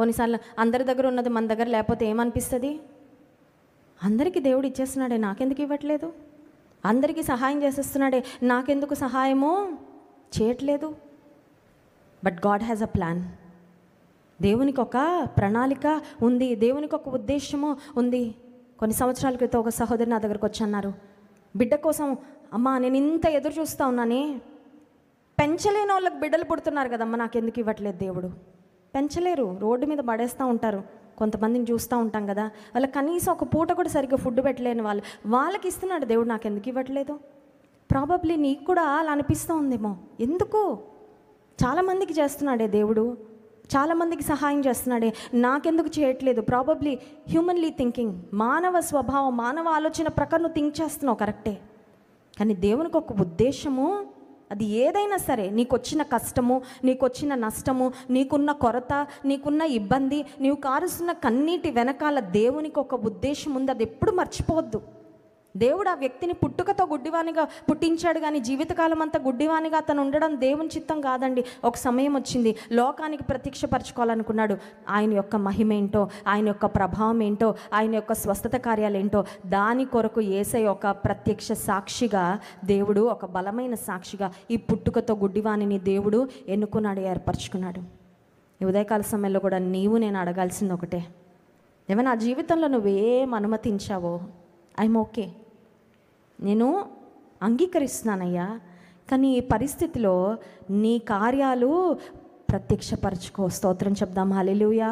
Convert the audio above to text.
కొన్నిసార్లు అందరి దగ్గర ఉన్నది మన దగ్గర లేకపోతే ఏమనిపిస్తుంది? అందరికీ దేవుడు ఇచ్చేస్తున్నాడే, నాకెందుకు ఇవ్వట్లేదు? అందరికీ సహాయం చేసేస్తున్నాడే, నాకెందుకు సహాయమో చేయట్లేదు? But God has a plan. దేవునికి ఒక ప్రణాళిక ఉంది, దేవునికి ఒక ఉద్దేశము ఉంది. కొన్ని సంవత్సరాల క్రితం ఒక సహోదరి నా దగ్గరకు వచ్చి అన్నారు, బిడ్డ కోసం అమ్మా నేను ఇంత ఎదురు చూస్తూ ఉన్నానే, పెంచలేని వాళ్ళకి బిడ్డలు పుడుతున్నారు కదమ్మా, నాకెందుకు ఇవ్వట్లేదు దేవుడు? పెంచలేరు, రోడ్డు మీద పడేస్తూ ఉంటారు. కొంతమందిని చూస్తూ ఉంటాం కదా, వాళ్ళకి కనీసం ఒక పూట కూడా సరిగ్గా ఫుడ్ పెట్టలేని వాళ్ళకి ఇస్తున్నాడు దేవుడు, నాకెందుకు ఇవ్వట్లేదు? ప్రాబబ్లీ నీకు కూడా అలా అనిపిస్తూ ఉందేమో. ఎందుకు? చాలామందికి చేస్తున్నాడే దేవుడు, చాలామందికి సహాయం చేస్తున్నాడే, నాకెందుకు చేయట్లేదు? ప్రాబబ్లీ హ్యూమన్లీ థింకింగ్, మానవ స్వభావం, మానవ ఆలోచన ప్రకారం నువ్వు థింక్ చేస్తున్నావు, కరెక్టే. కానీ దేవునికి ఒక ఉద్దేశము, అది ఏదైనా సరే, నీకు వచ్చిన కష్టము, నీకు వచ్చిన నష్టము, నీకున్న కొరత, నీకున్న ఇబ్బంది, నీవు కారుస్తున్న కన్నీటి వెనకాల దేవునికి ఒక ఉద్దేశం ఉంది. అది ఎప్పుడు మర్చిపోవద్దు. దేవుడు ఆ వ్యక్తిని పుట్టుకతో గుడ్డివానిగా పుట్టించాడు, కానీ జీవితకాలం అంతా గుడ్డివానిగా అతను ఉండడం దేవుని చిత్తం కాదండి. ఒక సమయం వచ్చింది, లోకానికి ప్రత్యక్షపరచుకోవాలనుకున్నాడు ఆయన యొక్క మహిమ ఏంటో, ఆయన యొక్క ప్రభావం ఏంటో, ఆయన యొక్క స్వస్థత కార్యాలు ఏంటో. దాని కొరకు యేసయ్య ఒక ప్రత్యక్ష సాక్షిగా, దేవుడు ఒక బలమైన సాక్షిగా ఈ పుట్టుకతో గుడ్డివానిని దేవుడు ఎన్నుకున్నాడు, ఏర్పరచుకున్నాడు. ఈ ఉదయకాల సమయంలో కూడా నీవు నేను అడగాల్సింది ఒకటే, ఏమైనా ఆ జీవితంలో నువ్వేం అనుమతించావో, ఐఎమ్ ఓకే, నేను అంగీకరిస్తున్నానయ్యా, కానీ ఈ పరిస్థితిలో నీ కార్యాలు ప్రత్యక్షపరచుకో. స్తోత్రం చెప్దాం. హల్లెలూయా.